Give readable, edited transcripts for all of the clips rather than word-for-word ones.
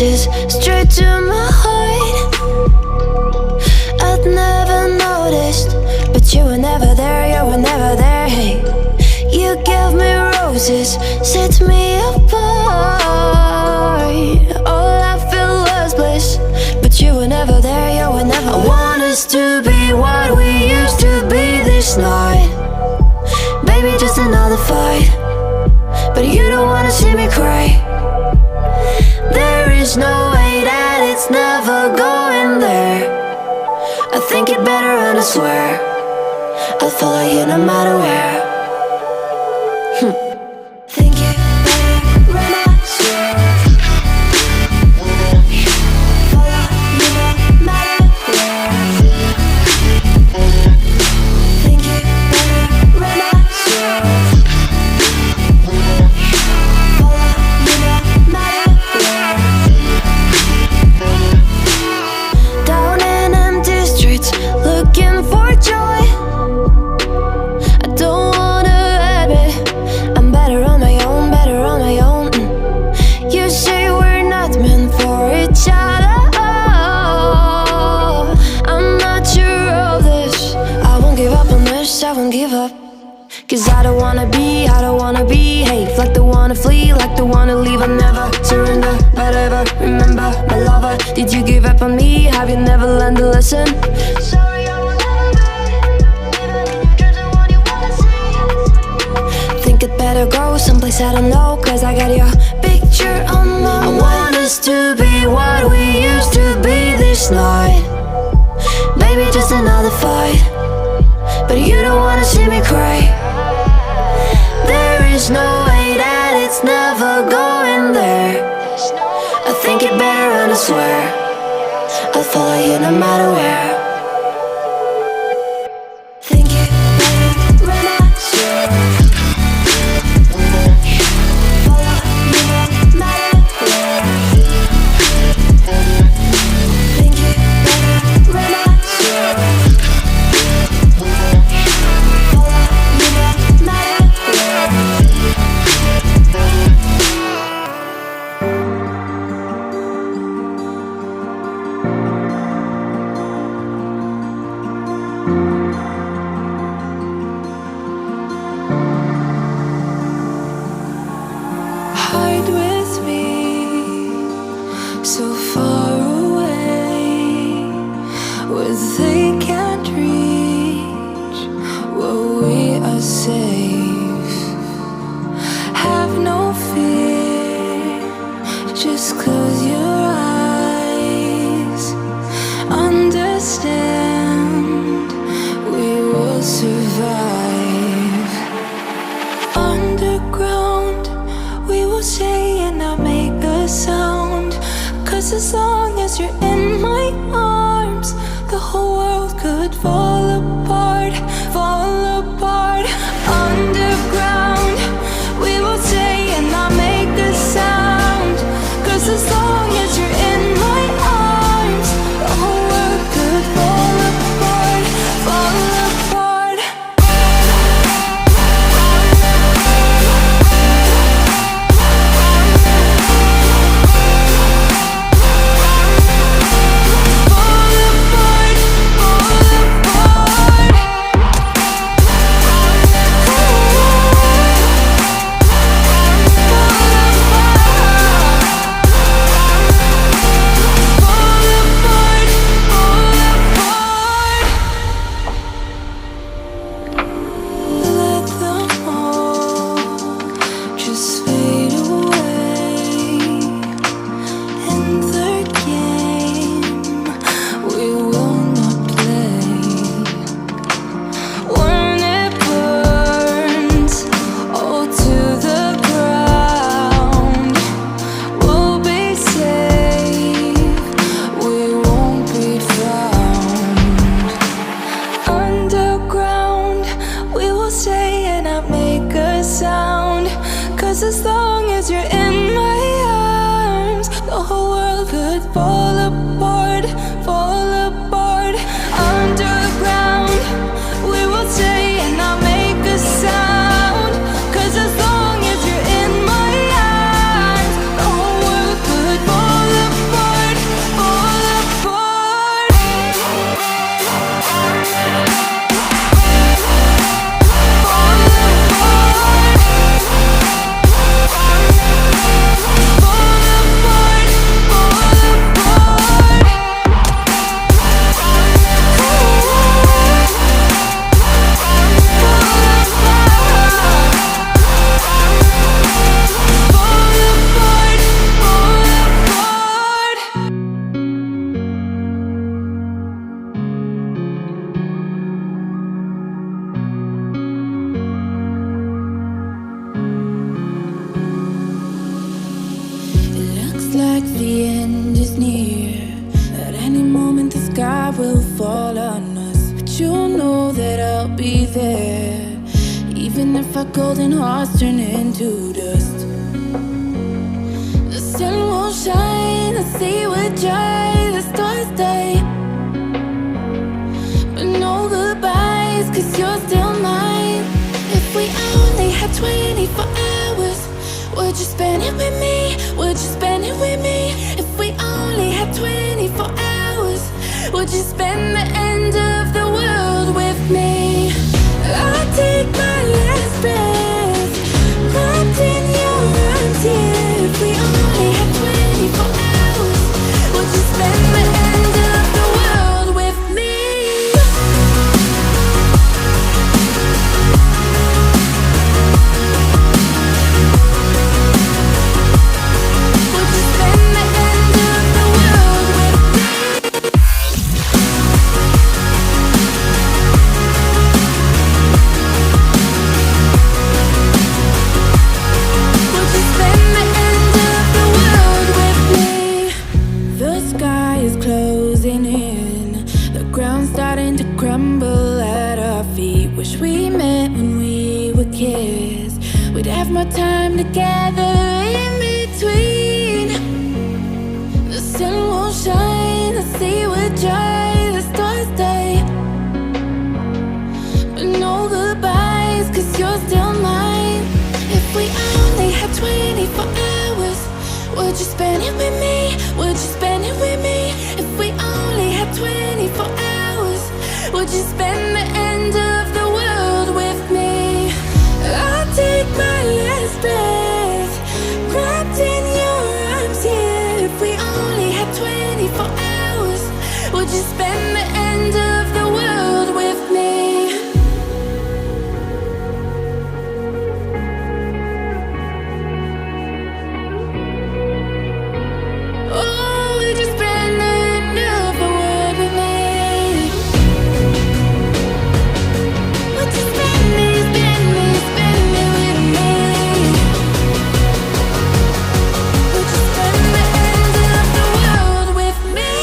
roses straight to my heart. I'd never noticed, but you were never there, you were never there. Hey, you gave me roses, set me apart. All I feel was bliss, but you were never there, you were never there. I want us to be what we used to be this night. Baby, just another fight, but you don't wanna see me cry. There is no way that it's never going there. I think it better and I swear I'll follow you no matter where. Think it better and I swear follow you no matter where. Think it better and I swear follow you no matter where. Down in empty streets, looking for joy. I don't wanna admit I'm better on my own, better on my own. You say we're not meant for each other. I'm not sure of this. I won't give up on this, I won't give up. Cause I don't wanna be, I don't wanna behave like the wanna flee, like the wanna leave. I'll never surrender, but ever remember my lover. Did you give up on me? Have you never learned a lesson? Sorry, I will never be, even in your dreams, the one you wanna see. Think it better go someplace I don't know, cause I got your picture on my mind. I want us to be what we used to be this night. Baby, just another fight, but you don't wanna see me cry. There is no way that it's never going there. I think it better and I swear I'll follow you no matter where. Think it better and I swear follow you no matter where. Think it better and I swear follow you no matter where. Hide with me, so far away, where they can't reach, where we are safe. Have no fear, just close your eyes. Understand, we will survive. Underground, we will stay and not make a sound. Cause as long as you're in my arms, the whole world sky will fall on us, but you know that I'll be there. Even if our golden hearts turn into dust, the sun won't shine, the sea will dry, the stars die. But no goodbyes, 'cause you're still mine. If we only had 24 hours, would you spend it with me? Would you spend it with me? If we only had 24 hours, would you spend the end of the world with me? I'll take my last breath, wrapped in your arms here. If we only had 24 hours, would you spend the end of the world with me? Would you spend the end of the world with me? Would you spend the end of the world with me? The sky is closing in, the ground's starting to crumble at our feet. Wish we met when we were kids, we'd have more time together in between. The sun won't shine, the sea will dry, the stars die. But no goodbyes, 'cause you're still mine. If we only had 24 hours, would you spend it with me? Would you spend it with me? If we only had 24 hours, would you spend the end of the world with me? I'll take my last breath, wrapped in your arms here. If we only had 24 hours, would you spend the end of the world with me? Oh, would you spend the end of the world with me? Would you spend me with me? Would you spend the end of the world with me?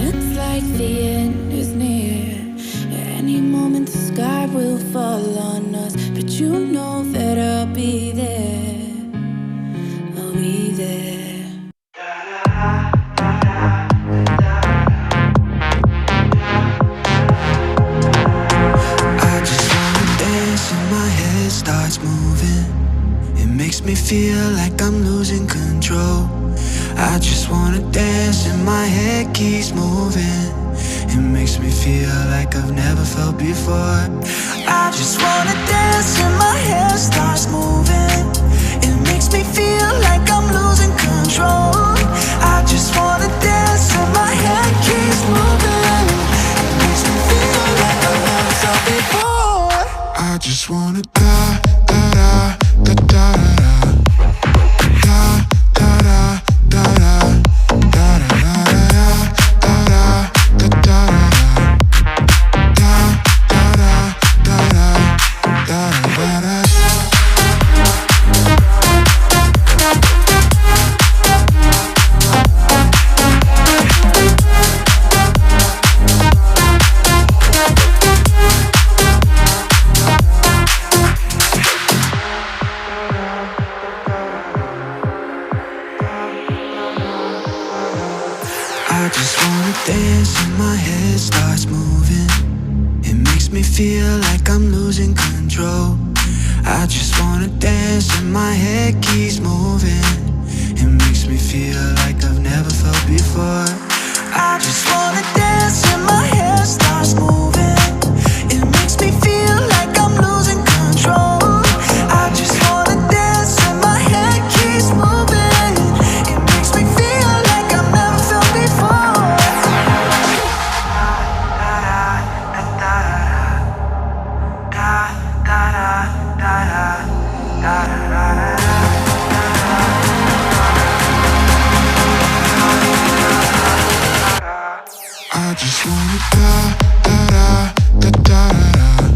Looks like the end is near. Any moment the sky will fall on us, but you know that I'll be there. I'll be there. I just wanna dance and my head starts moving. It makes me feel like I'm losing control. I just wanna dance and my head keeps moving. It makes me feel like I've never felt before. I just wanna dance and my head starts moving. It makes me feel like I'm losing control. I just wanna dance and my head keeps moving. It makes me feel like I've never felt before. I just wanna da da da da da da da da da da da da da da da I just wanna dance and my head starts moving. It makes me feel like I'm losing control. I just wanna dance and my head keeps moving. It makes me feel like I've never felt before. I just wanna dance and my head starts moving. It makes me feel like I'm losing control. I just wanna dance and my head keeps moving. It makes me feel like I've never felt before. Da da da da da I just wanna da da da da da da.